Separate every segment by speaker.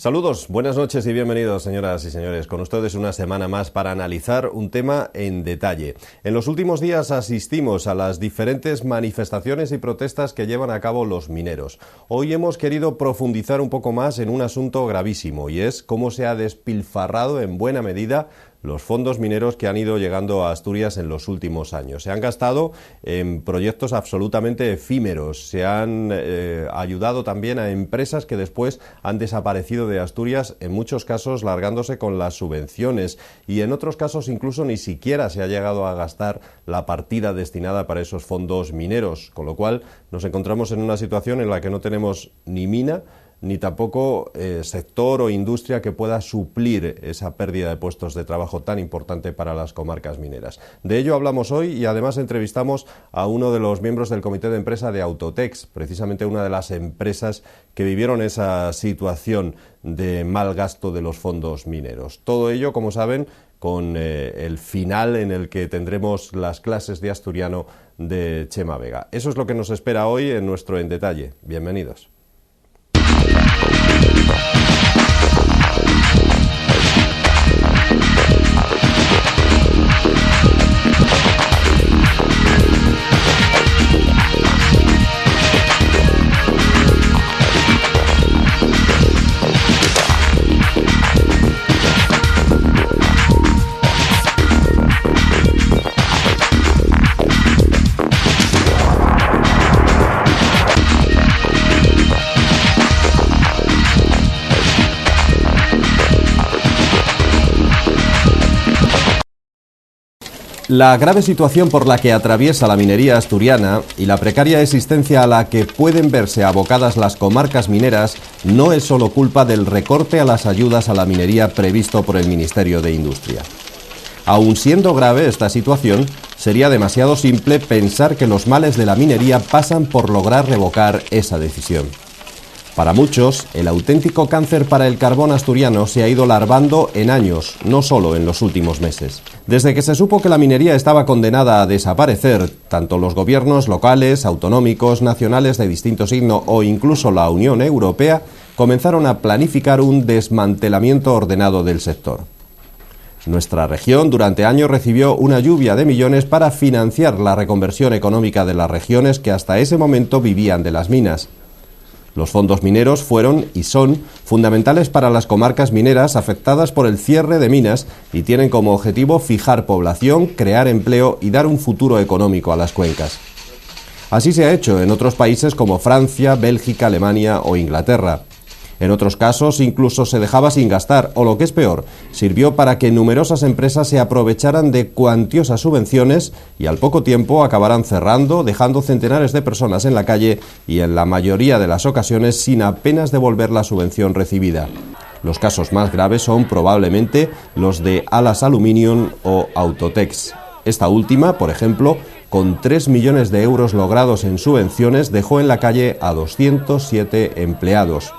Speaker 1: Saludos, buenas noches y bienvenidos, señoras y señores. Con ustedes una semana más para analizar un tema en detalle. En los últimos días asistimos a las diferentes manifestaciones y protestas que llevan a cabo los mineros. Hoy hemos querido profundizar un poco más en un asunto gravísimo, y es cómo se ha despilfarrado en buena medida los fondos mineros que han ido llegando a Asturias en los últimos años. Se han gastado en proyectos absolutamente efímeros, se han ayudado también a empresas que después han desaparecido de Asturias, en muchos casos largándose con las subvenciones, y en otros casos incluso ni siquiera se ha llegado a gastar la partida destinada para esos fondos mineros, con lo cual nos encontramos en una situación en la que no tenemos ni mina, ni tampoco sector o industria que pueda suplir esa pérdida de puestos de trabajo tan importante para las comarcas mineras. De ello hablamos hoy y además entrevistamos a uno de los miembros del comité de empresa de Autotex, precisamente una de las empresas que vivieron esa situación de mal gasto de los fondos mineros. Todo ello, como saben, con el final en el que tendremos las clases de asturiano de Chema Vega. Eso es lo que nos espera hoy en nuestro En Detalle. Bienvenidos. La grave situación por la que atraviesa la minería asturiana y la precaria existencia a la que pueden verse abocadas las comarcas mineras no es solo culpa del recorte a las ayudas a la minería previsto por el Ministerio de Industria. Aun siendo grave esta situación, sería demasiado simple pensar que los males de la minería pasan por lograr revocar esa decisión. Para muchos, el auténtico cáncer para el carbón asturiano se ha ido larvando en años, no solo en los últimos meses. Desde que se supo que la minería estaba condenada a desaparecer, tanto los gobiernos locales, autonómicos, nacionales de distinto signo o incluso la Unión Europea comenzaron a planificar un desmantelamiento ordenado del sector. Nuestra región durante años recibió una lluvia de millones para financiar la reconversión económica de las regiones que hasta ese momento vivían de las minas. Los fondos mineros fueron y son fundamentales para las comarcas mineras afectadas por el cierre de minas y tienen como objetivo fijar población, crear empleo y dar un futuro económico a las cuencas. Así se ha hecho en otros países como Francia, Bélgica, Alemania o Inglaterra. En otros casos incluso se dejaba sin gastar o, lo que es peor, sirvió para que numerosas empresas se aprovecharan de cuantiosas subvenciones y al poco tiempo acabaran cerrando, dejando centenares de personas en la calle y en la mayoría de las ocasiones sin apenas devolver la subvención recibida. Los casos más graves son probablemente los de Alas Aluminium o Autotex. Esta última, por ejemplo, con 3 millones de euros logrados en subvenciones, dejó en la calle a 207 empleados.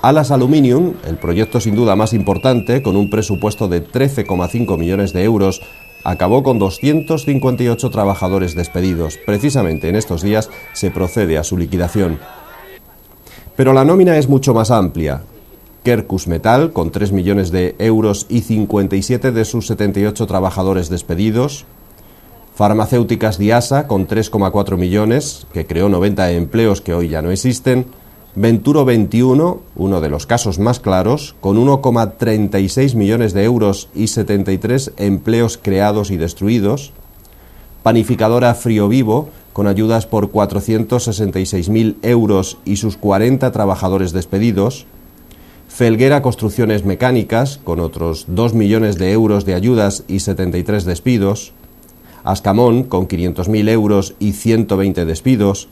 Speaker 1: Alas Aluminium, el proyecto sin duda más importante, con un presupuesto de 13,5 millones de euros, acabó con 258 trabajadores despedidos. Precisamente en estos días se procede a su liquidación. Pero la nómina es mucho más amplia. Quercus Metal, con 3 millones de euros y 57 de sus 78 trabajadores despedidos. Farmacéuticas Diasa, con 3,4 millones, que creó 90 empleos que hoy ya no existen. Venturo 21, uno de los casos más claros, con 1,36 millones de euros y 73 empleos creados y destruidos. Panificadora Frío Vivo, con ayudas por 466.000 euros y sus 40 trabajadores despedidos. Felguera Construcciones Mecánicas, con otros 2 millones de euros de ayudas y 73 despidos. Ascamón, con 500.000 euros y 120 despidos.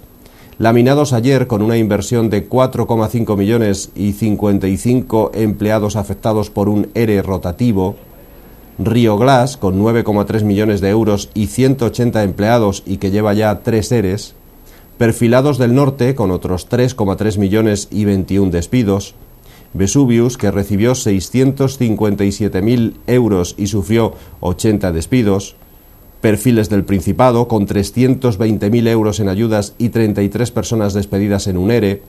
Speaker 1: Laminados Ayer, con una inversión de 4,5 millones y 55 empleados afectados por un ERE rotativo. Río Glass, con 9,3 millones de euros y 180 empleados y que lleva ya 3 EREs. Perfilados del Norte, con otros 3,3 millones y 21 despidos. Vesuvius, que recibió 657.000 euros y sufrió 80 despidos. Perfiles del Principado, con 320.000 euros en ayudas y 33 personas despedidas en un ERE.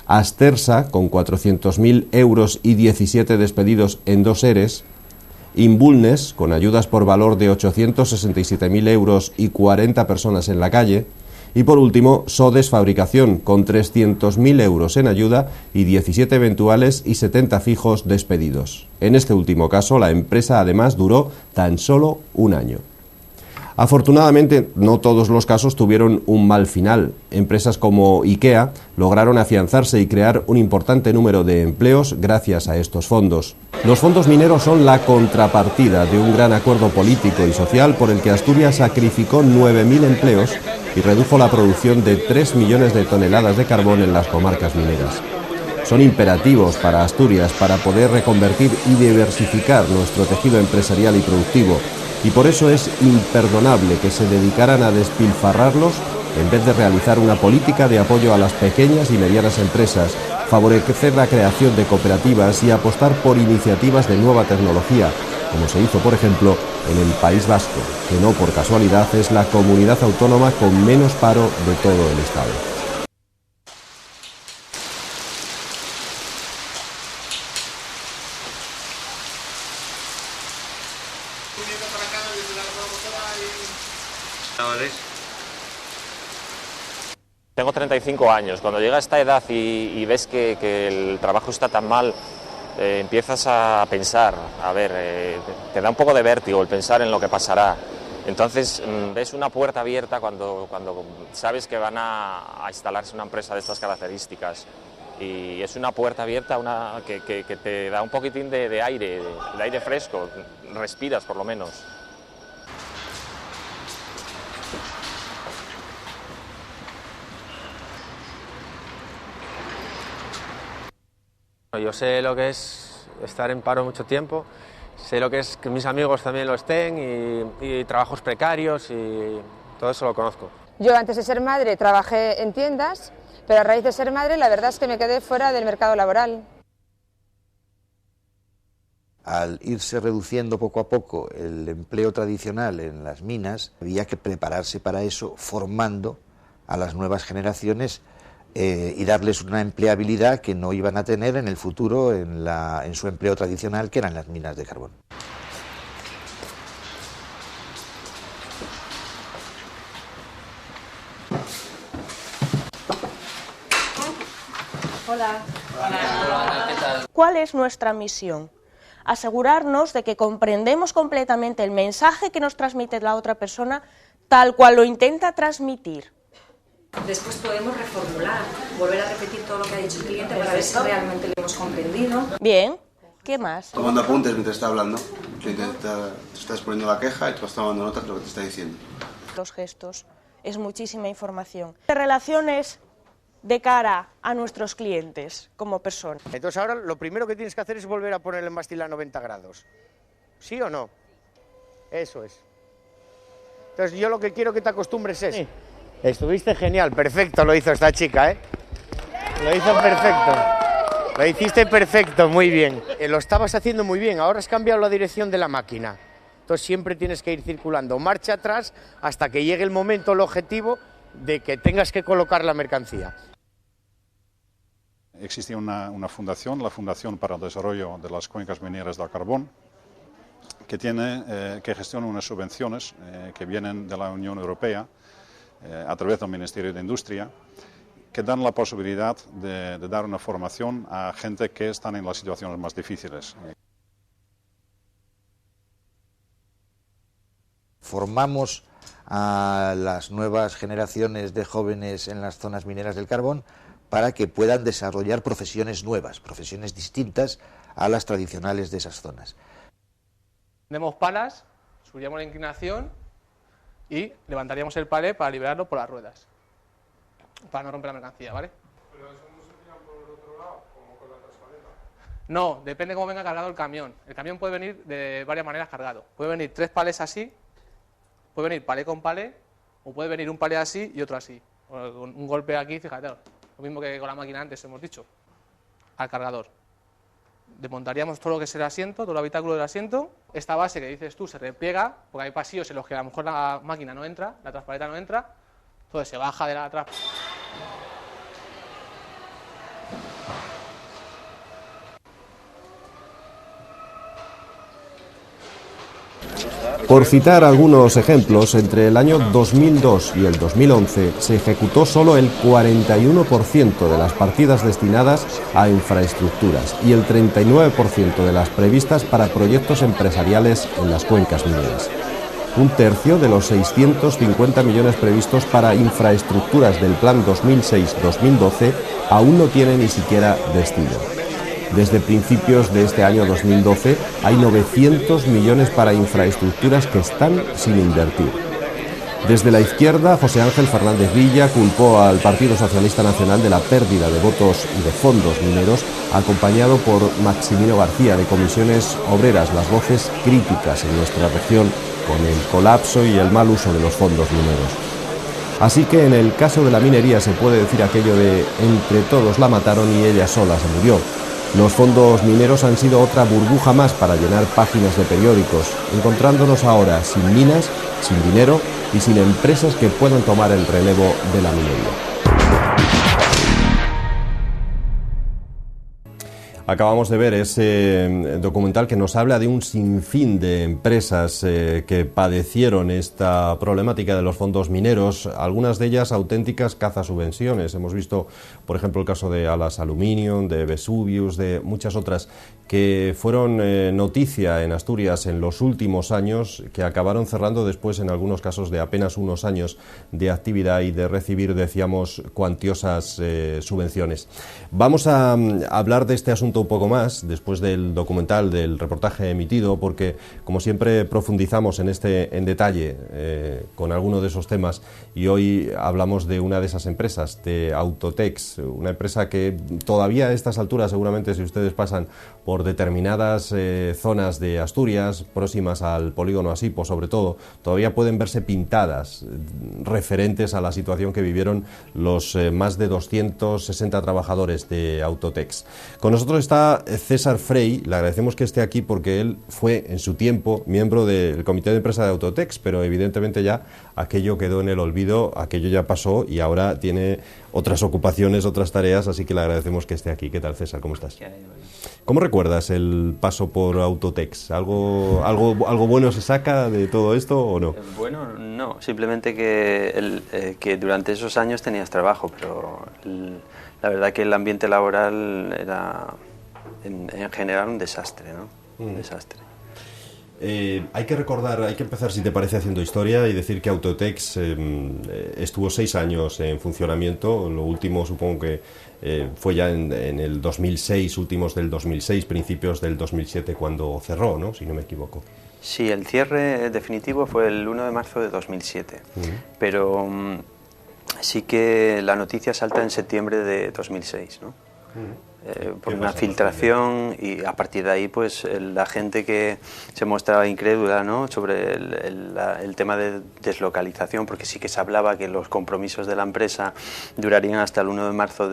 Speaker 1: Astersa, con 400.000 euros y 17 despedidos en 2 ERES, Invulnes, con ayudas por valor de 867.000 euros y 40 personas en la calle, y por último, Sodes Fabricación, con 300.000 euros en ayuda y 17 eventuales y 70 fijos despedidos. En este último caso, la empresa además duró tan solo un año. Afortunadamente, no todos los casos tuvieron un mal final. Empresas como IKEA lograron afianzarse y crear un importante número de empleos gracias a estos fondos. Los fondos mineros son la contrapartida de un gran acuerdo político y social por el que Asturias sacrificó 9.000 empleos y redujo la producción de 3 millones de toneladas de carbón en las comarcas mineras. Son imperativos para Asturias para poder reconvertir y diversificar nuestro tejido empresarial y productivo, y por eso es imperdonable que se dedicaran a despilfarrarlos en vez de realizar una política de apoyo a las pequeñas y medianas empresas, favorecer la creación de cooperativas y apostar por iniciativas de nueva tecnología, como se hizo, por ejemplo, en el País Vasco, que no por casualidad es la comunidad autónoma con menos paro de todo el Estado.
Speaker 2: Tengo 35 años. Cuando llega a esta edad y ves que el trabajo está tan mal, empiezas a pensar, te da un poco de vértigo el pensar en lo que pasará. Entonces ves una puerta abierta cuando sabes que van a instalarse una empresa de estas características. Y es una puerta abierta que te da un poquitín de aire fresco, respiras por lo menos.
Speaker 3: Yo sé lo que es estar en paro mucho tiempo, sé lo que es que mis amigos también lo estén y trabajos precarios y todo eso lo conozco.
Speaker 4: Yo antes de ser madre trabajé en tiendas, pero a raíz de ser madre la verdad es que me quedé fuera del mercado laboral.
Speaker 5: Al irse reduciendo poco a poco el empleo tradicional en las minas, había que prepararse para eso formando a las nuevas generaciones y darles una empleabilidad que no iban a tener en el futuro en su empleo tradicional, que eran las minas de carbón.
Speaker 6: Hola. Hola, ¿qué tal? ¿Cuál es nuestra misión? Asegurarnos de que comprendemos completamente el mensaje que nos transmite la otra persona tal cual lo intenta transmitir.
Speaker 7: Después podemos reformular, volver a repetir todo lo que ha dicho el cliente para ver si realmente lo hemos comprendido.
Speaker 6: Bien, ¿qué más?
Speaker 8: Tomando apuntes mientras está hablando, te estás poniendo la queja y tú vas tomando notas de lo que te está diciendo.
Speaker 6: Los gestos, es muchísima información. Relaciones de cara a nuestros clientes como personas.
Speaker 9: Entonces ahora lo primero que tienes que hacer es volver a poner el mástil a 90 grados. ¿Sí o no? Eso es. Entonces yo lo que quiero que te acostumbres es... Sí. Estuviste genial, perfecto lo hizo esta chica, ¿eh? Lo hizo perfecto. Lo hiciste perfecto, muy bien. Lo estabas haciendo muy bien, ahora has cambiado la dirección de la máquina. Entonces siempre tienes que ir circulando marcha atrás hasta que llegue el momento, el objetivo de que tengas que colocar la mercancía.
Speaker 10: Existe una fundación, la Fundación para el Desarrollo de las Cuencas Mineras del Carbón, que gestiona unas subvenciones que vienen de la Unión Europea a través del Ministerio de Industria, que dan la posibilidad de dar una formación a gente que están en las situaciones más difíciles.
Speaker 5: Formamos a las nuevas generaciones de jóvenes en las zonas mineras del carbón para que puedan desarrollar profesiones nuevas, profesiones distintas a las tradicionales de esas zonas.
Speaker 11: Tenemos palas, subiríamos la inclinación y levantaríamos el palé para liberarlo por las ruedas, para no romper la mercancía, ¿vale?
Speaker 12: ¿Pero eso no se tira por otro lado, como con la transparenta?
Speaker 11: No, depende cómo venga cargado el camión. El camión puede venir de varias maneras cargado. Puede venir 3 palés así, puede venir palé con palé, o puede venir un palé así y otro así. Con un golpe aquí, fíjate, lo mismo que con la máquina antes hemos dicho, al cargador. Desmontaríamos todo lo que es el asiento, todo el habitáculo del asiento. Esta base que dices tú se repliega, porque hay pasillos en los que a lo mejor la máquina no entra, la traspaleta no entra, entonces se baja de la
Speaker 1: Por citar algunos ejemplos, entre el año 2002 y el 2011 se ejecutó solo el 41% de las partidas destinadas a infraestructuras y el 39% de las previstas para proyectos empresariales en las cuencas mineras. Un tercio de los 650 millones previstos para infraestructuras del Plan 2006-2012 aún no tiene ni siquiera destino. Desde principios de este año 2012 hay 900 millones para infraestructuras que están sin invertir. Desde la izquierda, José Ángel Fernández Villa culpó al Partido Socialista Nacional de la pérdida de votos y de fondos mineros, acompañado por Maximino García de Comisiones Obreras, las voces críticas en nuestra región con el colapso y el mal uso de los fondos mineros. Así que en el caso de la minería se puede decir aquello de entre todos la mataron y ella sola se murió. Los fondos mineros han sido otra burbuja más para llenar páginas de periódicos, encontrándonos ahora sin minas, sin dinero y sin empresas que puedan tomar el relevo de la minería. Acabamos de ver ese documental que nos habla de un sinfín de empresas que padecieron esta problemática de los fondos mineros, algunas de ellas auténticas cazasubvenciones. Hemos visto, por ejemplo, el caso de Alas Aluminium, de Vesuvius, de muchas otras que fueron noticia en Asturias en los últimos años, que acabaron cerrando después en algunos casos de apenas unos años de actividad y de recibir, decíamos, cuantiosas subvenciones. Vamos a hablar de este asunto un poco más después del documental, del reportaje emitido, porque como siempre profundizamos en detalle con alguno de esos temas, y hoy hablamos de una de esas empresas, de Autotex, una empresa que todavía a estas alturas, seguramente si ustedes pasan por determinadas zonas de Asturias, próximas al polígono Asipo sobre todo, todavía pueden verse pintadas referentes a la situación que vivieron los más de 260 trabajadores de Autotex. Con nosotros está César Frey, le agradecemos que esté aquí porque él fue en su tiempo miembro del comité de empresa de Autotex, pero evidentemente ya aquello quedó en el olvido, aquello ya pasó y ahora tiene otras ocupaciones, otras tareas, así que le agradecemos que esté aquí. ¿Qué tal, César? ¿Cómo estás? ¿Cómo recuerdas el paso por Autotex? ¿Algo bueno se saca de todo esto o no?
Speaker 13: Bueno, no, simplemente que durante esos años tenías trabajo, pero la verdad que el ambiente laboral era en general un desastre, ¿no? Un desastre.
Speaker 1: Hay que recordar, hay que empezar, si te parece, haciendo historia y decir que Autotex estuvo 6 años en funcionamiento. Lo último supongo que fue ya en el 2006, últimos del 2006, principios del 2007 cuando cerró, ¿no? Si no me equivoco.
Speaker 13: Sí, el cierre definitivo fue el 1 de marzo de 2007, pero sí que la noticia salta en septiembre de 2006, ¿no? Por una filtración, y a partir de ahí pues la gente que se mostraba incrédula, ¿no?, sobre el tema de deslocalización, porque sí que se hablaba que los compromisos de la empresa durarían hasta el 1 de marzo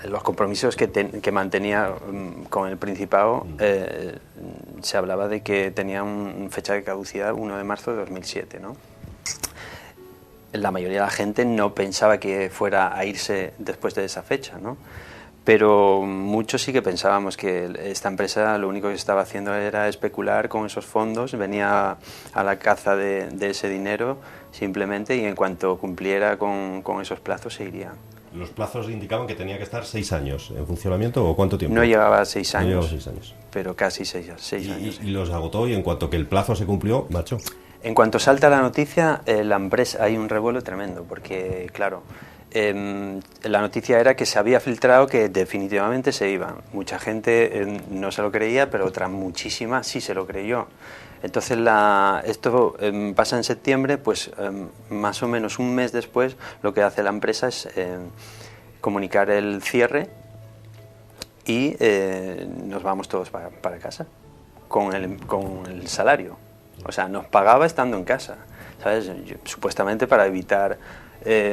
Speaker 13: los compromisos que mantenía con el Principado, se hablaba de que tenían fecha de caducidad 1 de marzo de 2007, ¿no? La mayoría de la gente no pensaba que fuera a irse después de esa fecha, ¿no? Pero muchos sí que pensábamos que esta empresa lo único que estaba haciendo era especular con esos fondos, venía a la caza de ese dinero simplemente, y en cuanto cumpliera con esos plazos se iría.
Speaker 1: ¿Los plazos indicaban que tenía que estar 6 años en funcionamiento o cuánto tiempo?
Speaker 13: No llegaba a 6 años,
Speaker 1: no llegaba a 6 años,
Speaker 13: pero casi 6 años.
Speaker 1: Y los agotó, y en cuanto que el plazo se cumplió, marchó.
Speaker 13: En cuanto salta la noticia, la empresa, hay un revuelo tremendo, porque claro, la noticia era que se había filtrado que definitivamente se iban. Mucha gente no se lo creía, pero otra muchísima sí se lo creyó. Entonces esto pasa en septiembre, pues más o menos un mes después lo que hace la empresa es comunicar el cierre, y nos vamos todos para casa con el salario. O sea, nos pagaba estando en casa, ¿sabes? Supuestamente para evitar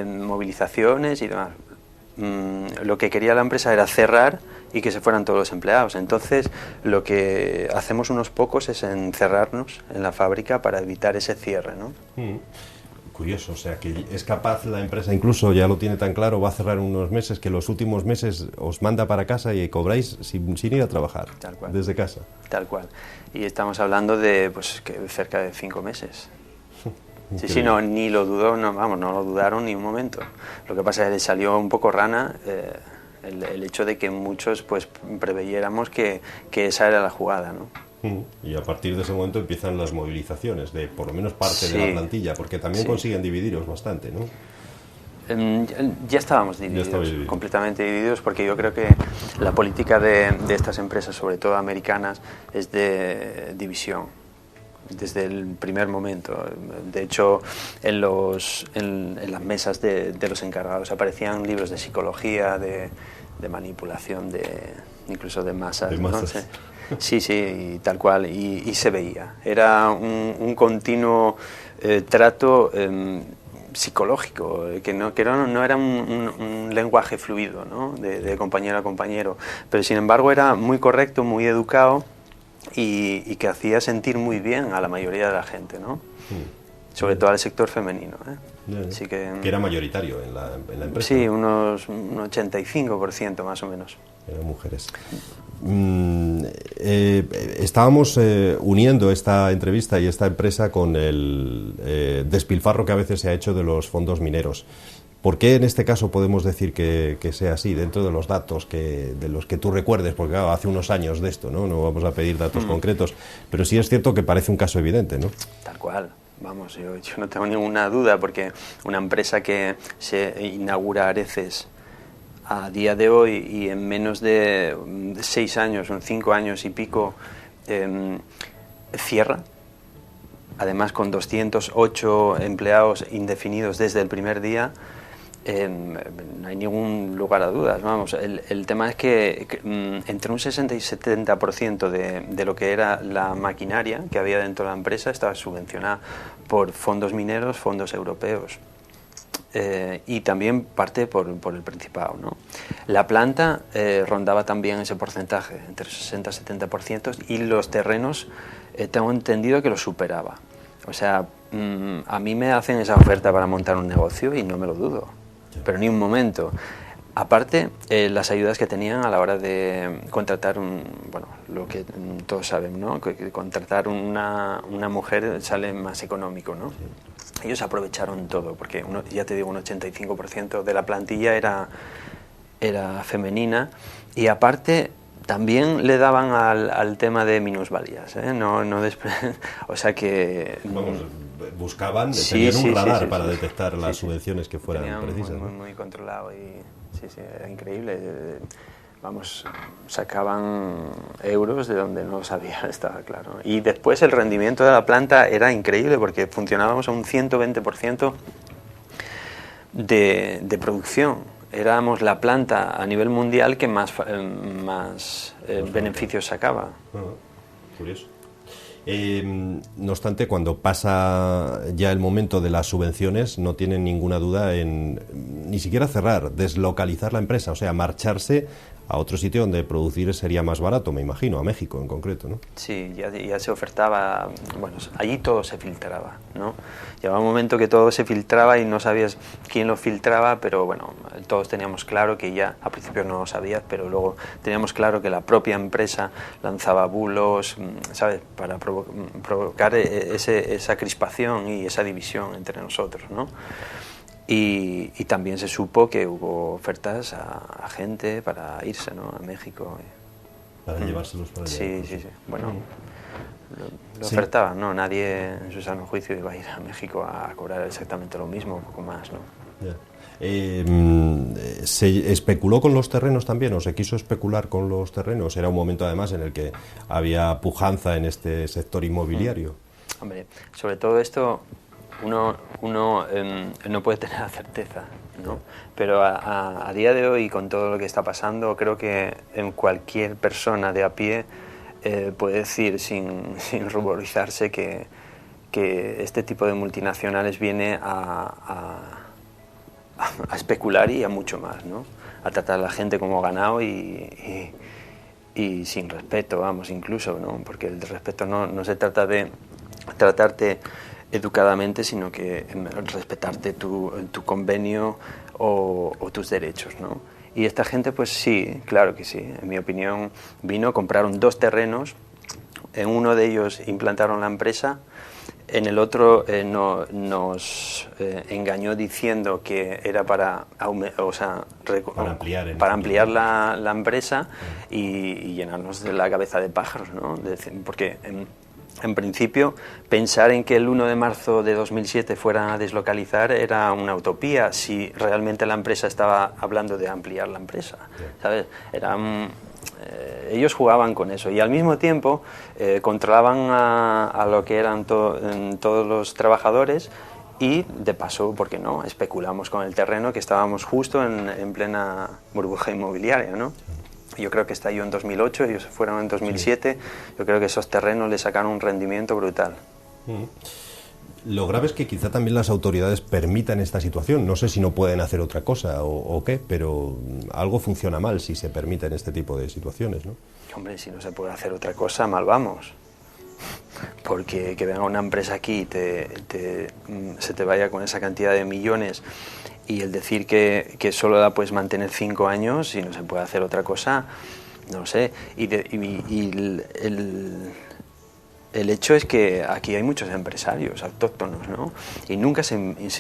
Speaker 13: movilizaciones y demás. Lo que quería la empresa era cerrar y que se fueran todos los empleados. Entonces, lo que hacemos unos pocos es encerrarnos en la fábrica para evitar ese cierre, ¿no?
Speaker 1: Curioso, o sea, que es capaz la empresa, incluso ya lo tiene tan claro, va a cerrar unos meses, que los últimos meses os manda para casa y cobráis sin ir a trabajar,
Speaker 13: tal cual,
Speaker 1: desde casa.
Speaker 13: Tal cual. Y estamos hablando de pues que cerca de 5 meses. Sí, no, ni lo dudó, no lo dudaron ni un momento. Lo que pasa es que le salió un poco rana el hecho de que muchos pues preveyéramos que esa era la jugada, ¿no?
Speaker 1: Y a partir de ese momento empiezan las movilizaciones de por lo menos parte de la plantilla, porque también consiguen dividiros bastante, ¿no?
Speaker 13: Ya estábamos divididos, completamente divididos, porque yo creo que la política de estas empresas, sobre todo americanas, es de división desde el primer momento. De hecho, en las mesas de los encargados aparecían libros de psicología, de manipulación, incluso de masas. ¿no? Sí, y tal cual, y se veía. Era un continuo trato psicológico, que no era un lenguaje fluido, ¿no? de compañero a compañero, pero sin embargo era muy correcto, muy educado y que hacía sentir muy bien a la mayoría de la gente, ¿no? Sobre todo al sector femenino. Así que
Speaker 1: era mayoritario en la empresa.
Speaker 13: Sí, un 85% más o menos.
Speaker 1: Eran mujeres. Estábamos uniendo esta entrevista y esta empresa con el despilfarro que a veces se ha hecho de los fondos mineros. ¿Por qué en este caso podemos decir que sea así, dentro de los datos de los que tú recuerdes? Porque claro, hace unos años de esto, ¿no? No vamos a pedir datos concretos, pero sí es cierto que parece un caso evidente, ¿no?
Speaker 13: Tal cual. Vamos, yo no tengo ninguna duda, porque una empresa que se inaugura Areces a día de hoy y en menos de 6 años, 5 años y pico, cierra, además con 208 empleados indefinidos desde el primer día, no hay ningún lugar a dudas. Vamos, el tema es que entre un 60 y 70% de lo que era la maquinaria que había dentro de la empresa estaba subvencionada por fondos mineros, fondos europeos. Y también parte por el Principado, ¿no? La planta rondaba también ese porcentaje, entre 60 y 70%, y los terrenos tengo entendido que lo superaba. O sea, a mí me hacen esa oferta para montar un negocio y no me lo dudo, pero ni un momento. Aparte, las ayudas que tenían a la hora de contratar lo que todos saben, ¿no? Que contratar una mujer sale más económico, ¿no? Ellos aprovecharon todo, porque ya te digo, un 85% de la plantilla era femenina, y aparte también le daban al tema de minusvalías, ¿eh? O sea que...
Speaker 1: Vamos, buscaban, tenían un radar para detectar las subvenciones que fueran precisas.
Speaker 13: Muy controlado y era increíble. Vamos, sacaban euros de donde no sabía, estaba claro. Y después el rendimiento de la planta era increíble, porque funcionábamos a un 120% de producción. Éramos la planta a nivel mundial que más beneficios sacaba.
Speaker 1: Curioso. No obstante, cuando pasa ya el momento de las subvenciones, no tienen ninguna duda en ni siquiera cerrar, deslocalizar la empresa, o sea, marcharse a otro sitio donde producir sería más barato, me imagino, a México en concreto, ¿no?
Speaker 13: Sí, ya se ofertaba, bueno, allí todo se filtraba, ¿no? Llegaba un momento que todo se filtraba y no sabías quién lo filtraba, pero bueno, todos teníamos claro que ya, al principio no lo sabías, pero luego teníamos claro que la propia empresa lanzaba bulos, ¿sabes?, para provocar esa crispación y esa división entre nosotros, ¿no? Y también se supo que hubo ofertas a gente para irse, ¿no?, a México.
Speaker 1: Para llevárselos para allá.
Speaker 13: Sí. Bueno, lo ofertaban, ¿no? Nadie en su sano juicio iba a ir a México a cobrar exactamente lo mismo, un poco más, ¿no?
Speaker 1: ¿Se especuló con los terrenos también, o se quiso especular con los terrenos? Era un momento además en el que había pujanza en este sector inmobiliario.
Speaker 13: Hombre, sobre todo esto uno no puede tener la certeza, ¿no? Pero a día de hoy, con todo lo que está pasando, creo que en cualquier persona de a pie puede decir sin ruborizarse que este tipo de multinacionales viene a especular y a mucho más, ¿no? A tratar a la gente como ganado y sin respeto, vamos, incluso, ¿no? Porque el respeto no se trata de tratarte educadamente, sino que respetarte tu convenio o tus derechos, ¿no? Y esta gente, pues sí, claro que sí. En mi opinión, compraron 2 terrenos, en uno de ellos implantaron la empresa, en el otro nos engañó diciendo que era para ampliar la empresa y llenarnos de la cabeza de pájaros, ¿no? Porque en principio pensar en que el 1 de marzo de 2007 fuera a deslocalizar era una utopía si realmente la empresa estaba hablando de ampliar la empresa, ¿sabes? Ellos jugaban con eso y al mismo tiempo controlaban a lo que eran todos los trabajadores y de paso, ¿por qué no?, especulamos con el terreno, que estábamos justo en plena burbuja inmobiliaria, ¿no? Yo creo que estalló en 2008, ellos se fueron en 2007, yo creo que esos terrenos le sacaron un rendimiento brutal.
Speaker 1: Lo grave es que quizá también las autoridades permitan esta situación. No sé si no pueden hacer otra cosa o qué, pero algo funciona mal si se permiten este tipo de situaciones, ¿no?
Speaker 13: Hombre, si no se puede hacer otra cosa, mal vamos. Porque que venga una empresa aquí y se te vaya con esa cantidad de millones y el decir que solo la puedes mantener 5 años y no se puede hacer otra cosa, no lo sé. El hecho es que aquí hay muchos empresarios autóctonos, ¿no? Y nunca se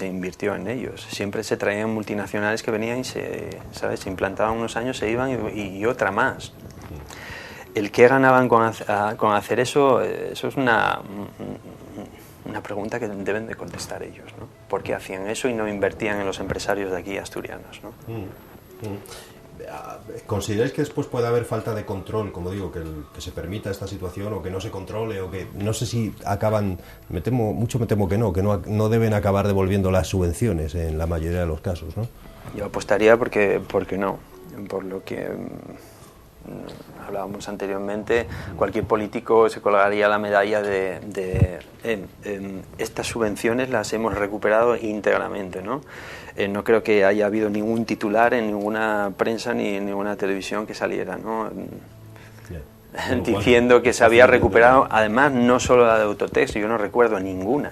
Speaker 13: invirtió en ellos. Siempre se traían multinacionales que venían y se implantaban unos años, se iban y otra más. El qué ganaban con hacer eso, eso es una pregunta que deben de contestar ellos, ¿no? ¿Por qué hacían eso y no invertían en los empresarios de aquí asturianos, ¿no?
Speaker 1: ¿Consideráis que después puede haber falta de control, como digo, que se permita esta situación o que no se controle o que no sé si acaban, me temo que no deben acabar devolviendo las subvenciones en la mayoría de los casos, ¿no?
Speaker 13: Yo apostaría porque no, por lo que hablábamos anteriormente, cualquier político se colgaría la medalla de estas subvenciones las hemos recuperado íntegramente, ¿no? No creo que haya habido ningún titular en ninguna prensa ni en ninguna televisión que saliera, ¿no? Diciendo que se había recuperado, además no solo la de Autotex, yo no recuerdo ninguna.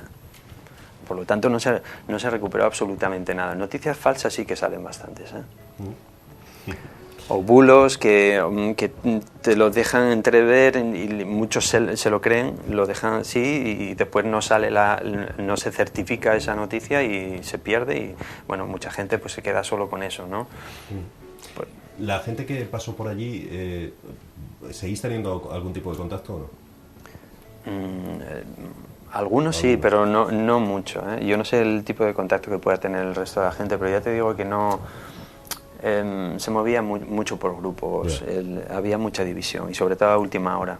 Speaker 13: Por lo tanto no se recuperó absolutamente nada. Noticias falsas sí que salen bastantes, ¿eh? O bulos que te lo dejan entrever y muchos se lo creen, lo dejan así y después no se certifica esa noticia y se pierde y bueno, mucha gente pues se queda solo con eso, ¿no? Pues,
Speaker 1: la gente que pasó por allí, ¿seguís teniendo algún tipo de contacto o no?
Speaker 13: Algunos sí, pero no mucho, ¿eh? Yo no sé el tipo de contacto que pueda tener el resto de la gente, pero ya te digo que no. Se movía mucho por grupos, había mucha división y sobre todo a última hora.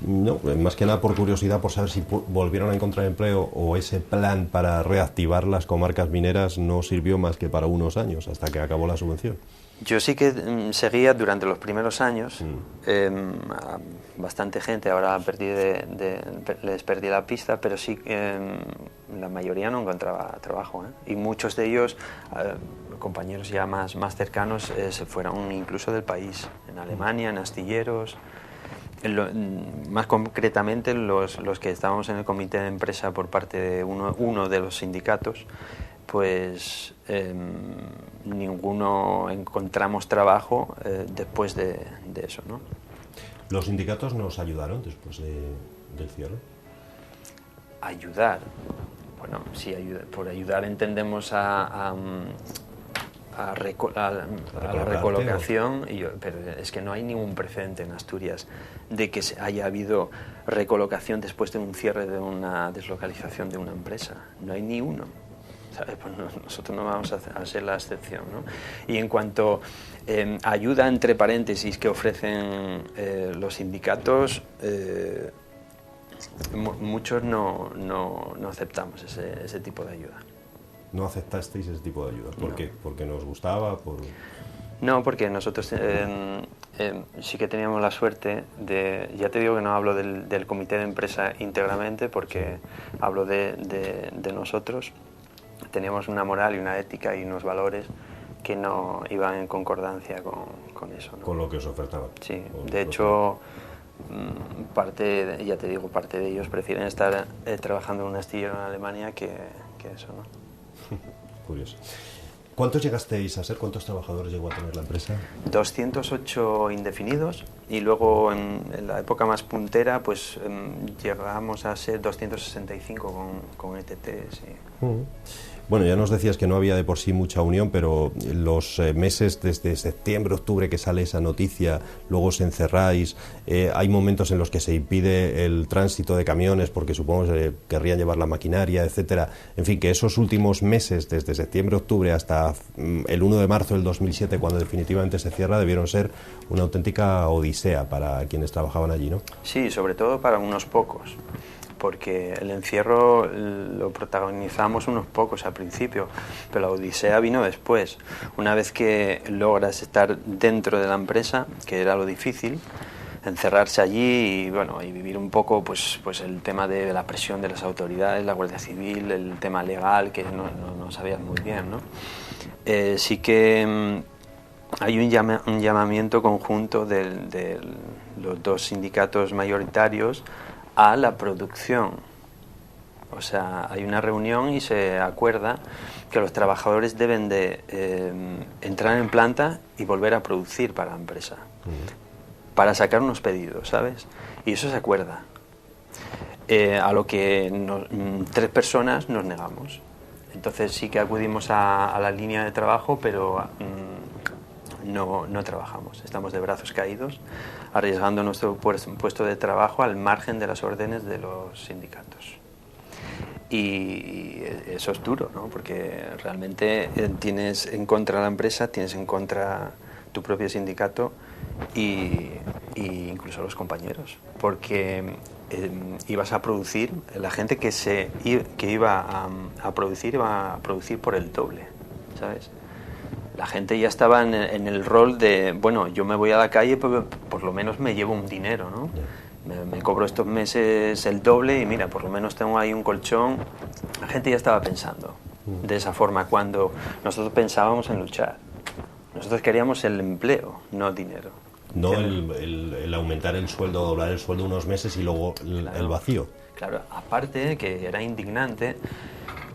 Speaker 1: No, más que nada por curiosidad, por saber si volvieron a encontrar empleo o ese plan para reactivar las comarcas mineras no sirvió más que para unos años, hasta que acabó la subvención.
Speaker 13: Yo sí que seguía durante los primeros años, bastante gente, ahora les perdí la pista, pero sí la mayoría no encontraba trabajo, ¿eh? Y muchos de ellos, compañeros ya más cercanos, se fueron incluso del país, en Alemania, en astilleros. Más concretamente los que estábamos en el comité de empresa por parte de uno de los sindicatos, pues ninguno encontramos trabajo después de eso, ¿no?
Speaker 1: ¿Los sindicatos nos ayudaron después del cierre?
Speaker 13: Ayudar, bueno, sí, por ayudar entendemos a la recolocación, pero es que no hay ningún precedente en Asturias de que haya habido recolocación después de un cierre de una deslocalización de una empresa. No hay ni uno, ¿sabes? Pues nosotros no vamos a ser la excepción, ¿no? Y en cuanto a ayuda entre paréntesis que ofrecen los sindicatos, muchos no aceptamos ese tipo de ayuda.
Speaker 1: ¿No aceptasteis ese tipo de ayuda? ¿Por qué? ¿Porque nos gustaba?
Speaker 13: No, porque nosotros sí que teníamos la suerte de... Ya te digo que no hablo del comité de empresa íntegramente, porque hablo de nosotros. Teníamos una moral y una ética y unos valores que no iban en concordancia con eso, ¿no?
Speaker 1: Con lo que os ofertaban.
Speaker 13: Sí, de hecho, ya te digo, parte de ellos prefieren estar trabajando en un astillero en Alemania que eso, ¿no?
Speaker 1: Curioso. ¿Cuántos llegasteis a ser? ¿Cuántos trabajadores llegó a tener la empresa?
Speaker 13: 208 indefinidos y luego en la época más puntera pues llegamos a ser 265 con ETT, sí.
Speaker 1: Bueno, ya nos decías que no había de por sí mucha unión, pero los meses desde septiembre, octubre que sale esa noticia, luego os encerráis, hay momentos en los que se impide el tránsito de camiones porque supongo que querrían llevar la maquinaria, etcétera. En fin, que esos últimos meses, desde septiembre, octubre hasta el 1 de marzo del 2007, cuando definitivamente se cierra, debieron ser una auténtica odisea para quienes trabajaban allí, ¿no?
Speaker 13: Sí, sobre todo para unos pocos, porque el encierro lo protagonizamos unos pocos al principio, pero la odisea vino después. Una vez que logras estar dentro de la empresa, que era lo difícil, encerrarse allí y bueno, y vivir un poco pues el tema de la presión de las autoridades, la Guardia Civil, el tema legal, que no sabías muy bien, ¿no? Sí que hay un llamamiento conjunto de los dos sindicatos mayoritarios a la producción. O sea, hay una reunión y se acuerda que los trabajadores deben de entrar en planta y volver a producir para la empresa, para sacar unos pedidos, ¿sabes? Y eso se acuerda. A lo que 3 personas nos negamos. Entonces sí que acudimos a la línea de trabajo, pero no trabajamos. Estamos de brazos caídos, arriesgando nuestro puesto de trabajo al margen de las órdenes de los sindicatos. Y eso es duro, ¿no? Porque realmente tienes en contra la empresa, tienes en contra tu propio sindicato y incluso los compañeros, porque ibas a producir, la gente que iba a producir por el doble, ¿sabes? La gente ya estaba en el rol de, bueno, yo me voy a la calle, pero por lo menos me llevo un dinero, ¿no? Me cobro estos meses el doble y mira, por lo menos tengo ahí un colchón. La gente ya estaba pensando de esa forma cuando nosotros pensábamos en luchar. Nosotros queríamos el empleo, no dinero.
Speaker 1: No el aumentar el sueldo, doblar el sueldo unos meses y luego el vacío.
Speaker 13: Claro, aparte que era indignante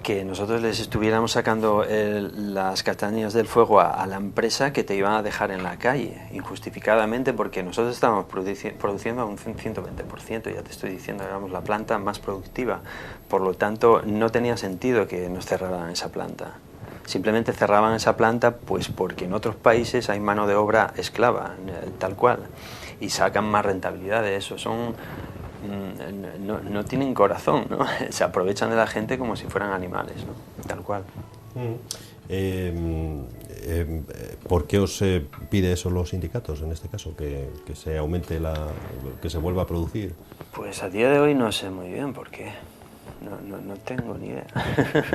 Speaker 13: que nosotros les estuviéramos sacando las castañas del fuego a la empresa que te iban a dejar en la calle, injustificadamente, porque nosotros estábamos produciendo a un 120%, ya te estoy diciendo, éramos la planta más productiva. Por lo tanto, no tenía sentido que nos cerraran esa planta. Simplemente cerraban esa planta pues porque en otros países hay mano de obra esclava, tal cual, y sacan más rentabilidad de eso. No tienen corazón, ¿no? Se aprovechan de la gente como si fueran animales, ¿no? Tal cual.
Speaker 1: ¿Por qué os pide eso los sindicatos en este caso? Que se aumente que se vuelva a producir.
Speaker 13: Pues a día de hoy no sé muy bien por qué. No tengo ni idea.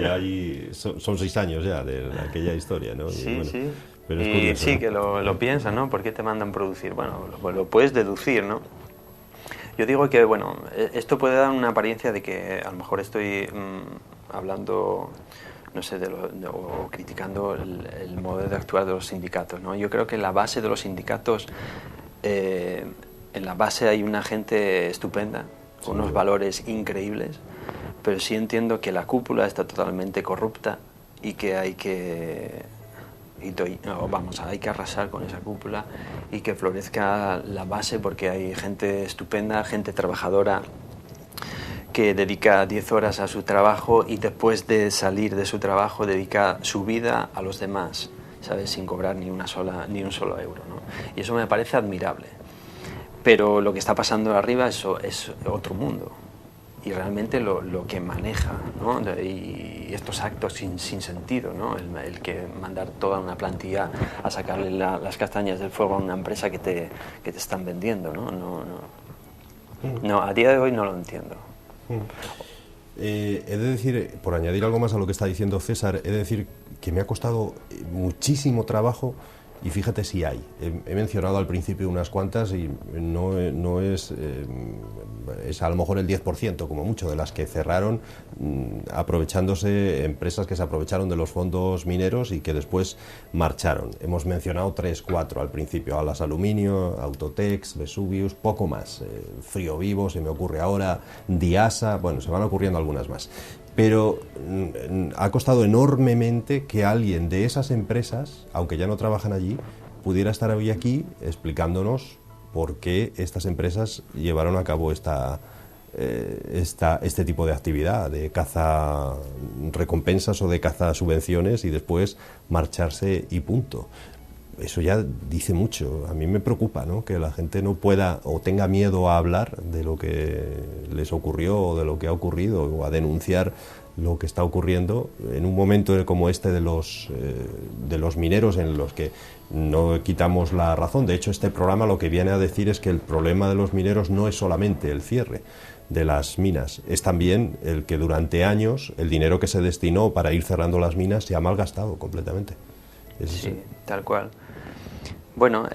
Speaker 1: Ya son 6 años ya de aquella historia, ¿no?
Speaker 13: Sí,
Speaker 1: bueno,
Speaker 13: sí.
Speaker 1: Pero es curioso,
Speaker 13: sí,
Speaker 1: ¿no?
Speaker 13: que lo piensan, ¿no? ¿Por qué te mandan producir? Bueno, lo puedes deducir, ¿no? Yo digo que, bueno, esto puede dar una apariencia de que a lo mejor estoy hablando, no sé, o criticando el modo de actuar de los sindicatos, ¿no? Yo creo que en la base de los sindicatos, en la base hay una gente estupenda, con unos valores increíbles, pero sí entiendo que la cúpula está totalmente corrupta y que hay que arrasar con esa cúpula y que florezca la base, porque hay gente estupenda, gente trabajadora que dedica 10 horas a su trabajo y después de salir de su trabajo dedica su vida a los demás, ¿sabes? Sin cobrar ni un solo euro, ¿no? Y eso me parece admirable. Pero lo que está pasando arriba es otro mundo. Y realmente lo que maneja, ¿no? Y estos actos sin sentido, ¿no? El que mandar toda una plantilla a sacarle las castañas del fuego a una empresa que te están vendiendo, ¿no? No, a día de hoy no lo entiendo.
Speaker 1: He de decir, por añadir algo más a lo que está diciendo César, he de decir que me ha costado muchísimo trabajo Y fíjate si hay. He mencionado al principio unas cuantas y no es a lo mejor el 10% como mucho de las que cerraron, aprovechándose, empresas que se aprovecharon de los fondos mineros y que después marcharon. Hemos mencionado 3, 4 al principio: Alas Aluminio, Autotex, Vesuvius, poco más. Frío Vivo se me ocurre ahora, Diasa, bueno, se van ocurriendo algunas más. Pero ha costado enormemente que alguien de esas empresas, aunque ya no trabajan allí, pudiera estar hoy aquí explicándonos por qué estas empresas llevaron a cabo este tipo de actividad, de caza recompensas o de caza subvenciones y después marcharse y punto. Eso ya dice mucho. A mí me preocupa, ¿no?, que la gente no pueda o tenga miedo a hablar de lo que les ocurrió o de lo que ha ocurrido, o a denunciar lo que está ocurriendo en un momento como este de los mineros, en los que no quitamos la razón. De hecho, este programa lo que viene a decir es que el problema de los mineros no es solamente el cierre de las minas, es también el que durante años el dinero que se destinó para ir cerrando las minas se ha malgastado completamente.
Speaker 13: Sí, tal cual. Bueno,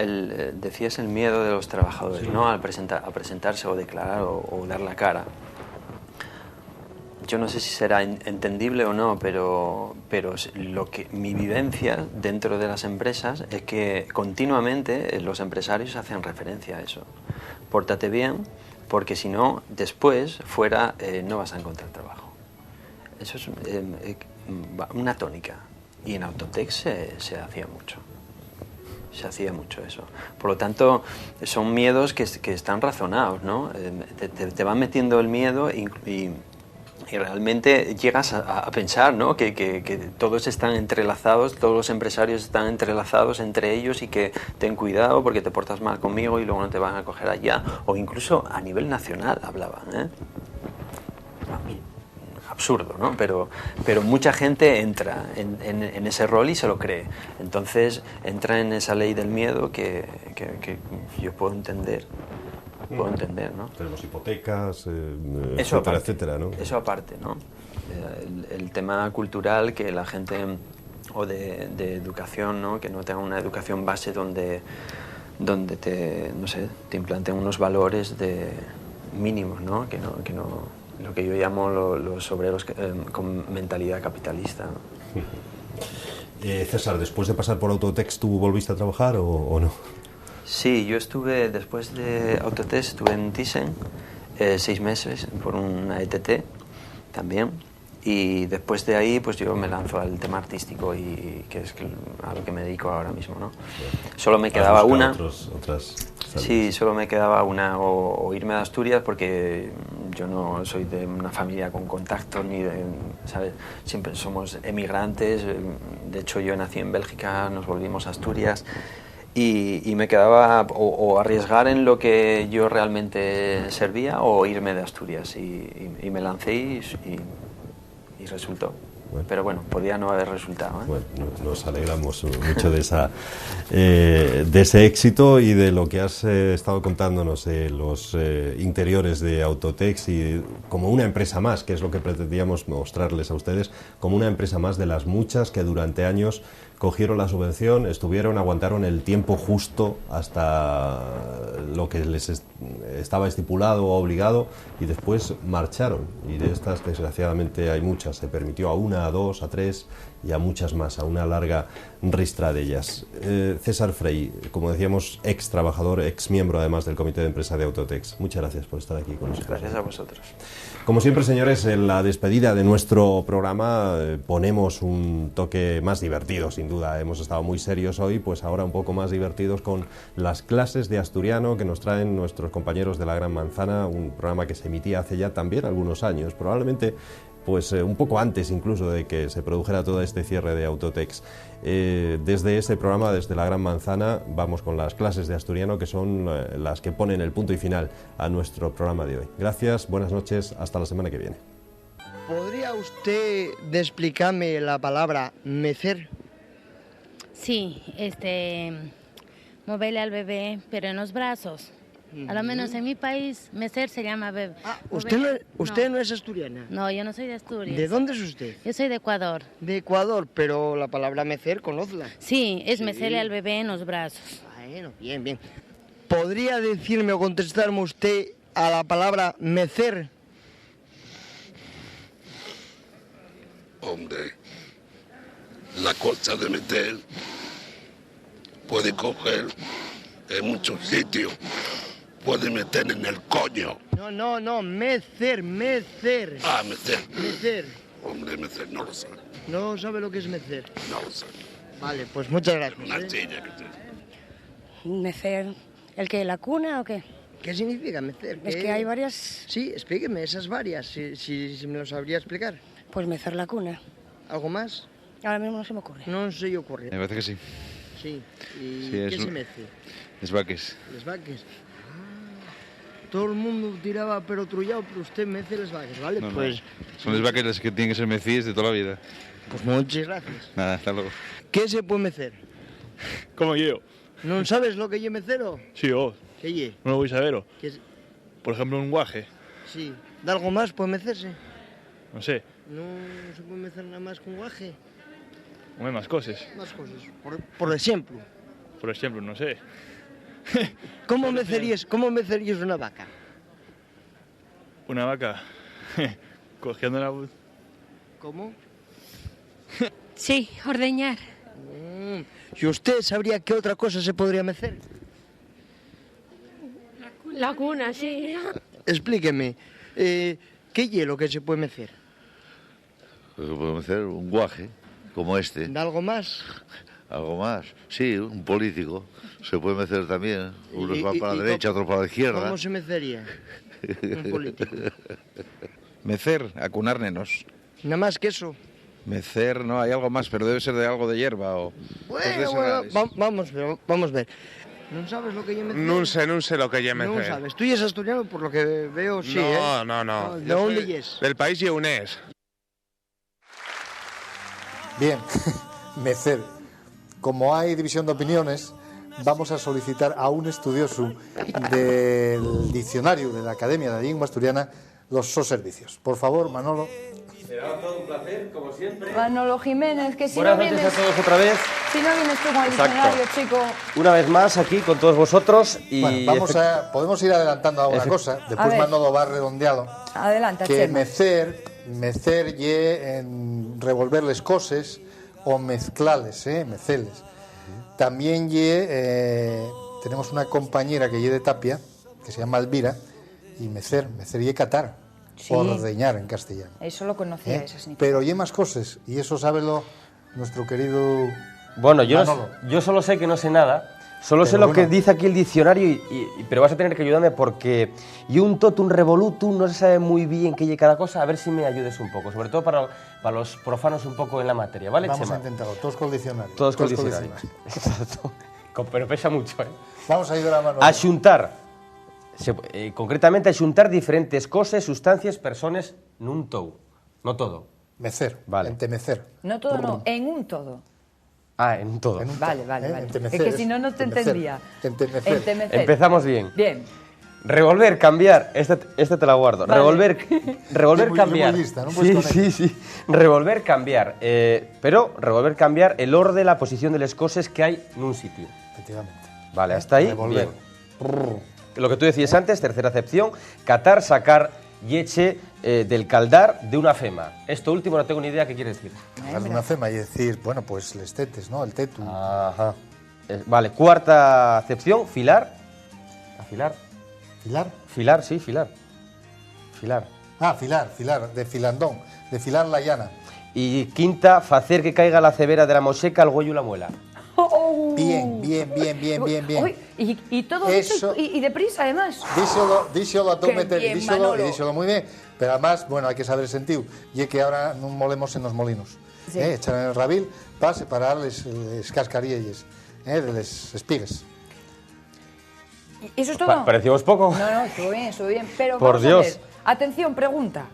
Speaker 13: decías el miedo de los trabajadores, sí, ¿no?, a presentarse o declarar o dar la cara. Yo no sé si será entendible o no, pero mi vivencia dentro de las empresas es que continuamente los empresarios hacen referencia a eso. Pórtate bien, porque si no, después, fuera, no vas a encontrar trabajo. Eso es una tónica. Y en Autotex se hacía mucho. Se hacía mucho eso. Por lo tanto, son miedos que están razonados, ¿no? Te van metiendo el miedo y realmente llegas a pensar, ¿no?, que todos están entrelazados, todos los empresarios están entrelazados entre ellos, y que ten cuidado porque te portas mal conmigo y luego no te van a coger allá. O incluso a nivel nacional hablaban, ¿eh? Absurdo, ¿no? Pero mucha gente entra en ese rol y se lo cree. Entonces entra en esa ley del miedo que yo puedo entender. ¿No?
Speaker 1: Tenemos hipotecas,
Speaker 13: eso
Speaker 1: etcétera,
Speaker 13: aparte,
Speaker 1: etcétera, ¿no?
Speaker 13: Eso aparte, ¿no? El tema cultural, que la gente, o de educación, ¿no?, que no tenga una educación base donde te implanten unos valores mínimos, ¿no? Que no lo que yo llamo los obreros con mentalidad capitalista, ¿no?
Speaker 1: César, después de pasar por Autotex, ¿tú volviste a trabajar o no?
Speaker 13: Sí, yo estuve, después de Autotex, estuve en Thyssen 6 meses por una ETT también, y después de ahí pues yo me lanzo al tema artístico, y que es a lo que me dedico ahora mismo, ¿no? Solo me quedaba una. Sí, solo me quedaba una, o irme a Asturias, porque yo no soy de una familia con contactos ni de, ¿sabes? Siempre somos emigrantes. De hecho, yo nací en Bélgica, nos volvimos a Asturias. Y me quedaba o arriesgar en lo que yo realmente servía, o irme de Asturias, y me lancé y resultó. Bueno. Pero bueno, podía no haber resultado, ¿eh?
Speaker 1: Bueno, nos alegramos mucho de ese éxito y de lo que has estado contándonos, los interiores de Autotex, y como una empresa más, que es lo que pretendíamos mostrarles a ustedes, como una empresa más de las muchas que durante años cogieron la subvención, aguantaron el tiempo justo hasta lo que les estaba estipulado o obligado, y después marcharon. Y de estas, desgraciadamente, hay muchas. Se permitió a una, a dos, a tres y a muchas más, a una larga ristra de ellas. César Frey, como decíamos, ex trabajador, ex miembro además del comité de empresa de Autotex. Muchas gracias por estar aquí con nosotros.
Speaker 13: Gracias a vosotros.
Speaker 1: Como siempre, señores, en la despedida de nuestro programa ponemos un toque más divertido, sin duda. Hemos estado muy serios hoy, pues ahora un poco más divertidos con las clases de asturiano que nos traen nuestros compañeros de La Gran Manzana, un programa que se emitía hace ya también algunos años, probablemente pues un poco antes incluso de que se produjera todo este cierre de Autotex. Desde ese programa, desde La Gran Manzana, vamos con las clases de asturiano, que son las que ponen el punto y final a nuestro programa de hoy. Gracias, buenas noches, hasta la semana que viene.
Speaker 14: ¿Podría usted explicarme la palabra mecer?
Speaker 15: Sí, moverle al bebé, pero en los brazos, A lo menos en mi país, mecer se llama beber.
Speaker 14: ¿Usted no es asturiana?
Speaker 15: No, yo no soy de Asturias.
Speaker 14: ¿De dónde es usted?
Speaker 15: Yo soy de Ecuador.
Speaker 14: De Ecuador, pero la palabra mecer, conozla.
Speaker 15: Sí, es mecerle al bebé en los brazos.
Speaker 14: Bueno, bien, bien. ¿Podría decirme o contestarme usted a la palabra mecer?
Speaker 16: Hombre, la cosa de meter puede coger en muchos sitios. Puede meter en el coño.
Speaker 14: No, mecer.
Speaker 16: Ah, mecer.
Speaker 14: Mecer.
Speaker 16: Hombre, mecer, no lo sé.
Speaker 14: ¿No sabe lo que es mecer?
Speaker 16: No lo sé.
Speaker 14: Vale, pues muchas gracias.
Speaker 16: Una silla, que sé.
Speaker 17: ¿Mecer? ¿El qué? ¿La cuna o qué?
Speaker 14: ¿Qué significa mecer?
Speaker 17: Es que hay varias...
Speaker 14: Sí, explíqueme esas varias, si me lo sabría explicar.
Speaker 17: Pues mecer la cuna.
Speaker 14: ¿Algo más?
Speaker 17: Ahora mismo no se me ocurre.
Speaker 14: No se le ocurre.
Speaker 18: Me parece que sí.
Speaker 14: Sí. ¿Y
Speaker 18: Sí,
Speaker 14: qué se mece?
Speaker 18: Les vaques.
Speaker 14: Les vaques. Todo el mundo tiraba pero trullado, pero usted mece les vaques, ¿vale?
Speaker 18: No,
Speaker 14: pues...
Speaker 18: Son les vaques las que tienen que ser mecís de toda la vida.
Speaker 14: Pues muchas gracias.
Speaker 18: Nada, hasta luego.
Speaker 14: ¿Qué se puede mecer?
Speaker 19: ¿Cómo yo?
Speaker 14: ¿No sabes lo que yo mecero?
Speaker 19: Sí, yo.
Speaker 14: ¿Qué ye?
Speaker 19: No lo voy a saber.
Speaker 14: ¿Qué es?
Speaker 19: Por ejemplo, un guaje.
Speaker 14: Sí. ¿De algo más puede mecerse?
Speaker 19: No sé.
Speaker 14: ¿No se puede mecer nada más con guaje?
Speaker 19: No hay más cosas.
Speaker 14: Más cosas. Por ejemplo.
Speaker 19: Por ejemplo, no sé.
Speaker 14: ¿Cómo mecerías una vaca?
Speaker 19: Una vaca. Cogiendo la...
Speaker 14: ¿Cómo?
Speaker 17: Sí, ordeñar.
Speaker 14: ¿Y usted sabría qué otra cosa se podría mecer?
Speaker 17: La cuna, sí.
Speaker 14: Explíqueme, ¿qué hielo que se puede mecer?
Speaker 20: Podemos hacer un guaje, como este.
Speaker 14: ¿De algo más?
Speaker 20: ¿Algo más? Sí, un político. Se puede mecer también. Unos van para la derecha, otros para la izquierda.
Speaker 14: ¿Cómo se mecería un político?
Speaker 18: Mecer, acunar nenos.
Speaker 14: Nada más que eso.
Speaker 18: Mecer, no, hay algo más, pero debe ser de algo de hierba o...
Speaker 14: Bueno, vamos a ver. ¿No sabes lo que yo mecer?
Speaker 21: No sé lo que yo mecer.
Speaker 14: No sabes. Tú ya eres asturiano, por lo que veo, sí,
Speaker 21: No.
Speaker 14: ¿De dónde es?
Speaker 21: Del país lleonés.
Speaker 22: Bien, mecer. Como hay división de opiniones, vamos a solicitar a un estudioso del diccionario de la Academia de la Lengua Asturiana los servicios. Por favor, Manolo.
Speaker 23: Será todo un placer, como siempre.
Speaker 24: Manolo Jiménez, que si
Speaker 23: Buenas
Speaker 24: no
Speaker 23: noches
Speaker 24: vienes...
Speaker 23: a todos otra vez.
Speaker 24: Si no vienes tú con el
Speaker 23: Exacto.
Speaker 24: diccionario, chico...
Speaker 23: Una vez más aquí con todos vosotros y...
Speaker 22: Bueno, podemos ir adelantando a una cosa, después Manolo va redondeado.
Speaker 24: Adelanta,
Speaker 22: Que
Speaker 24: Chema.
Speaker 22: mecer ye en revolver les cosas o mezclales, meceles. También tenemos una compañera que ye de Tapia, que se llama Elvira, y mecer ye catar.
Speaker 24: Sí.
Speaker 22: Ordeñar en castellano.
Speaker 24: Eso lo conocía, esa significación.
Speaker 22: Pero hay más cosas, y eso sábelo nuestro querido
Speaker 23: Bueno,
Speaker 22: Manolo.
Speaker 23: yo solo sé que no sé nada, solo sé
Speaker 22: Pero
Speaker 23: lo que
Speaker 22: bueno.
Speaker 23: dice aquí el diccionario, pero vas a tener que ayudarme porque y un totum revolutum no se sabe muy bien qué es cada cosa, a ver si me ayudes un poco, sobre todo para los profanos un poco en la materia, ¿vale,
Speaker 22: Vamos
Speaker 23: Chema?
Speaker 22: a intentarlo, todos con el diccionario.
Speaker 23: Todos con el diccionario. Exacto. Pero pesa mucho, ¿eh?
Speaker 22: Vamos a ayudar a Manolo.
Speaker 23: Axuntar. Concretamente, axuntar diferentes cosas, sustancias, personas, nun tou. No todo.
Speaker 22: Mecer,
Speaker 23: vale.
Speaker 22: entemecer.
Speaker 24: No todo, no, en un todo.
Speaker 23: Ah, en un todo.
Speaker 24: Vale.
Speaker 22: Entemecer,
Speaker 24: Es que si no, no te entendía.
Speaker 22: Entemecer.
Speaker 23: Empezamos bien.
Speaker 24: Bien.
Speaker 23: Revolver, cambiar. Este te la guardo.
Speaker 24: Vale.
Speaker 23: Revolver,
Speaker 22: Muy
Speaker 23: cambiar.
Speaker 22: lista, ¿no? Pues con
Speaker 23: Sí. Revolver, cambiar. Pero revolver, cambiar el orden, la posición de las cosas que hay en un sitio.
Speaker 22: Efectivamente.
Speaker 23: Vale, hasta ahí.
Speaker 22: Revolver.
Speaker 23: Bien. Lo que tú decías antes, tercera acepción, catar, sacar yeche del caldar de una fema. Esto último no tengo ni idea qué quiere decir.
Speaker 22: Darle una fema y decir, bueno, pues les tetes, ¿no? El tetu.
Speaker 23: Ajá. Vale, cuarta acepción, filar. Afilar.
Speaker 22: ¿Filar?
Speaker 23: Filar, sí, filar. Filar.
Speaker 22: Ah, filar, de filandón, de filar la llana.
Speaker 23: Y quinta, facer que caiga la cebera de la moseca al huello y la muela.
Speaker 22: Bien.
Speaker 24: Uy, y todo
Speaker 22: Eso-
Speaker 24: eso y deprisa, además.
Speaker 22: Díselo a tu
Speaker 24: Qué
Speaker 22: meter,
Speaker 24: bien,
Speaker 22: díselo
Speaker 24: Manolo.
Speaker 22: y díselo muy bien. Pero además, bueno, hay que saber el sentido. Y es que ahora no molemos en los molinos.
Speaker 24: Sí.
Speaker 22: Echar en el rabil para separar les cascarillas de las espigas.
Speaker 24: ¿Y eso es todo?
Speaker 23: ¿Parecíamos poco?
Speaker 24: No, estuvo bien. Pero
Speaker 23: Por
Speaker 24: vamos a
Speaker 23: Dios.
Speaker 24: ver. Atención, pregunta.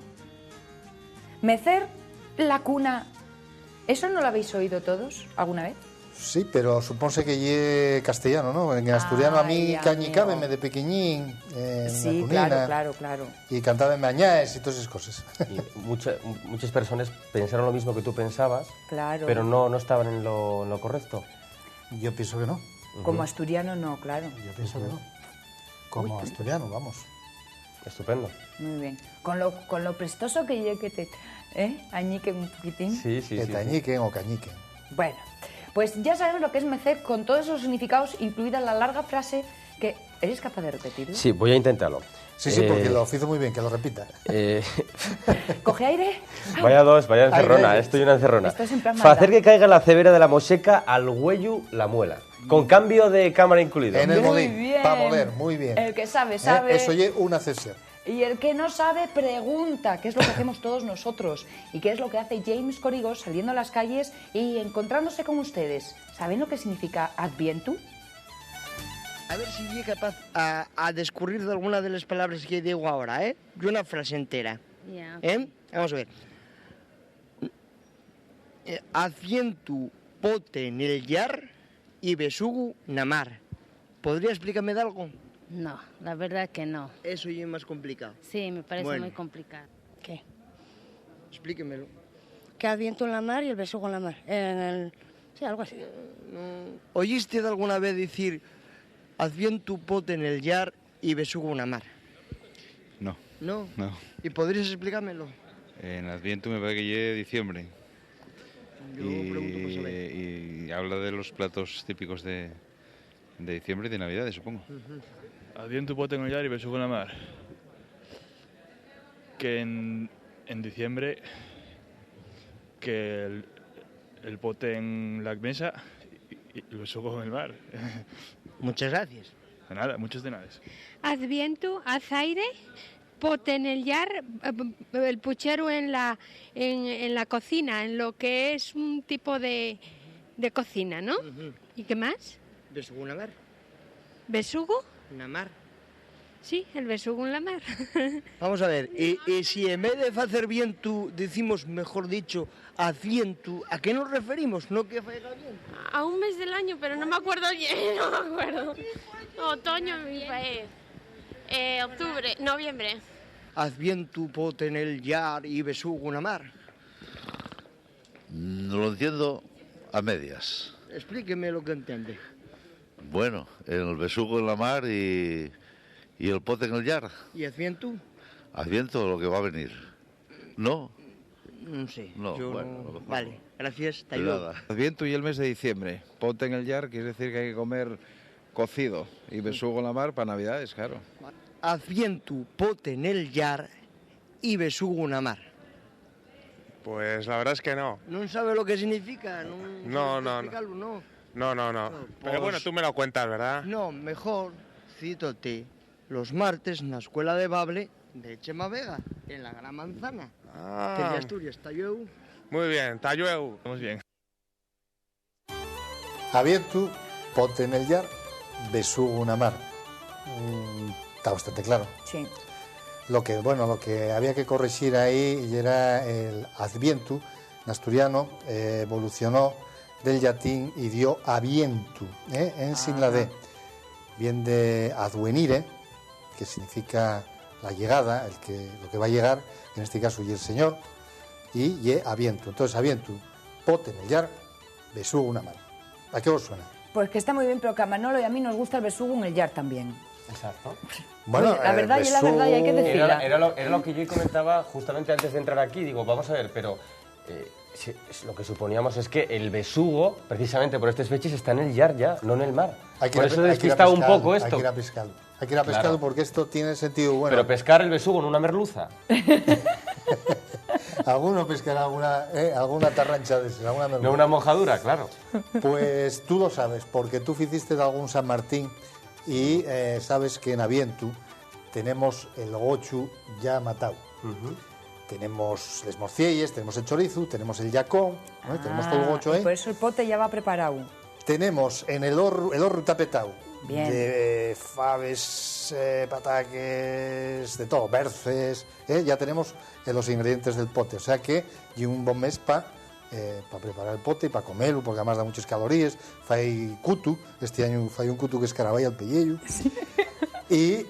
Speaker 24: Mecer la cuna, ¿eso no lo habéis oído todos alguna vez?
Speaker 22: Sí, pero supónse que lle castellano, ¿no? En asturiano a mí cañicábeme de pequeñín en
Speaker 24: Sí,
Speaker 22: la cunina.
Speaker 24: claro.
Speaker 22: Y cantábeme añaes y todas esas cosas.
Speaker 23: Y muchas personas pensaron lo mismo que tú pensabas,
Speaker 24: Claro.
Speaker 23: pero no estaban en lo correcto.
Speaker 22: Yo pienso que no.
Speaker 24: Como asturiano no, claro.
Speaker 22: Yo pienso que no. Como asturiano, vamos.
Speaker 23: Estupendo.
Speaker 24: Muy bien. Con lo prestoso que yo que te añiquen un poquitín.
Speaker 23: Sí.
Speaker 22: Que te añiquen o cañiquen.
Speaker 24: Bueno, pues ya sabemos lo que es mecer con todos esos significados, incluida la larga frase que... ¿Eres capaz de repetirlo?
Speaker 23: Sí, voy a intentarlo.
Speaker 22: Sí, porque lo hizo muy bien, que lo repita.
Speaker 24: ¿Coge aire?
Speaker 23: Vaya encerrona, estoy una encerrona.
Speaker 24: Estás en plan
Speaker 23: Facer
Speaker 24: maldad.
Speaker 13: que caiga la cebera de la moseca al huello la muela. Con cambio de cámara incluido.
Speaker 22: En el
Speaker 24: Muy
Speaker 22: molín,
Speaker 24: bien.
Speaker 22: para moler, muy bien.
Speaker 24: El que sabe, sabe.
Speaker 22: Eso es una cesión.
Speaker 24: Y el que no sabe, pregunta, que es lo que hacemos todos nosotros. Y qué es lo que hace James Corrigo saliendo a las calles y encontrándose con ustedes. ¿Saben lo que significa Adviento?
Speaker 14: A ver si soy capaz a descubrir de alguna de las palabras que digo ahora, ¿eh? De una frase entera.
Speaker 15: Ya.
Speaker 14: Vamos a ver. Asiento pote en el yar y besugo namar. ¿Podría explicarme de algo?
Speaker 15: No, la verdad que no.
Speaker 14: Eso ya es más complicado.
Speaker 15: Sí, me parece
Speaker 14: Bueno.
Speaker 15: muy complicado.
Speaker 2: ¿Qué?
Speaker 14: Explíquemelo.
Speaker 2: Que Adviento en la mar y el besugo en la mar. Sí, algo así.
Speaker 14: ¿Oíste de alguna vez decir Adviento pote en el yar y besugo namar?
Speaker 18: No.
Speaker 14: ¿No?
Speaker 18: No.
Speaker 14: ¿Y podrías explicármelo?
Speaker 18: En Adviento me parece que llegue diciembre.
Speaker 14: Yo pregunto por saber.
Speaker 18: Y habla de los platos típicos de diciembre y de Navidad, supongo.
Speaker 19: Adviento pote en el llar y besugo en la mar. Que en diciembre que el pote en la mesa y el besugo en el mar.
Speaker 14: Muchas gracias.
Speaker 19: De nada, muchos de nada.
Speaker 3: Adviento, azaire, pote en el yar, el puchero en la cocina, en lo que es un tipo de cocina, ¿no? ¿Y qué más?
Speaker 14: Besugo namar.
Speaker 3: ¿Besugo?
Speaker 14: Namar.
Speaker 3: Sí, el besugo en la mar.
Speaker 14: Vamos a ver, y si en vez de hacer viento decimos, mejor dicho, Adviento, ¿a qué nos referimos? ¿No que faiga viento?
Speaker 3: A un mes del año, pero no me acuerdo bien, no me acuerdo. Otoño, mi país. Octubre, noviembre.
Speaker 14: Adviento pote en el yar y besugo namar.
Speaker 20: No lo entiendo a medias.
Speaker 14: Explíqueme lo que entiende.
Speaker 20: Bueno, el besugo en la mar y el pote en el yar.
Speaker 14: ¿Y Adviento?
Speaker 20: Adviento, lo que va a venir. ¿No?
Speaker 14: No sé.
Speaker 20: No,
Speaker 14: yo
Speaker 20: bueno,
Speaker 14: no-
Speaker 20: a lo mejor
Speaker 14: Vale, gracias. Te
Speaker 20: De
Speaker 14: ayudo.
Speaker 20: nada.
Speaker 18: Adviento y el mes de diciembre. Pote en el yar quiere decir que hay que comer cocido. Y besugo en la mar para Navidades, claro.
Speaker 14: Adviento pote en el yar y besugo namar.
Speaker 21: Pues la verdad es que no.
Speaker 14: ¿No sabe lo que significa?
Speaker 21: No, no.
Speaker 14: explicarlo, no.
Speaker 21: No. Pero bueno, tú me lo cuentas, ¿verdad?
Speaker 14: No, mejor, cítote, los martes en la escuela de Bable de Chema Vega, en la Gran Manzana.
Speaker 21: Ah.
Speaker 14: Que de Asturias, Talleu.
Speaker 21: Muy bien, Tallueu.
Speaker 19: Vamos bien.
Speaker 22: Adviento, pote en el yar, besugo namar. Está bastante claro.
Speaker 24: Sí.
Speaker 22: Lo que había que corregir ahí era el Adviento, en asturiano, evolucionó del latín y dio avientu, en sin la D. Viene de advenire, que significa la llegada, lo que va a llegar, en este caso y el Señor, y ye aviento. Entonces, aviento, pote en el yar, besugo una mano. ¿A qué os suena?
Speaker 24: Pues que está muy bien, pero que a Manolo y a mí nos gusta el besugo en el yar también.
Speaker 23: Exacto.
Speaker 22: Bueno,
Speaker 24: la verdad y la verdad y hay que decirla.
Speaker 23: Era lo que yo comentaba justamente antes de entrar aquí. Digo, vamos a ver, pero lo que suponíamos es que el besugo, precisamente por estas fechas, está en el yar ya, no en el mar. Por eso despista un poco esto.
Speaker 22: Hay que ir a pescarlo. Hay que ir a pescarlo,
Speaker 23: Claro.
Speaker 22: porque esto tiene sentido bueno.
Speaker 23: Pero pescar el besugo en una merluza.
Speaker 22: Alguno pescará alguna tarrancha de esas, alguna merluza.
Speaker 23: No una mojadura, claro.
Speaker 22: Pues tú lo sabes, porque tú hiciste de algún San Martín y sabes que en Avientu tenemos el gochu ya matado. Tenemos les morcielles, tenemos el chorizo, tenemos el yacón, ¿no? Tenemos todo el gocho
Speaker 24: y
Speaker 22: ahí.
Speaker 24: por eso el pote ya va preparado.
Speaker 22: Tenemos en el horro tapetado
Speaker 24: Bien.
Speaker 22: de faves, pataques, de todo, berces, ya tenemos los ingredientes del pote. O sea que y un bon mes para para preparar el pote, para comerlo, porque además da muchas calorías. Fai cutu, este año fai un cutu que escaraballa al pellello. Sí. Y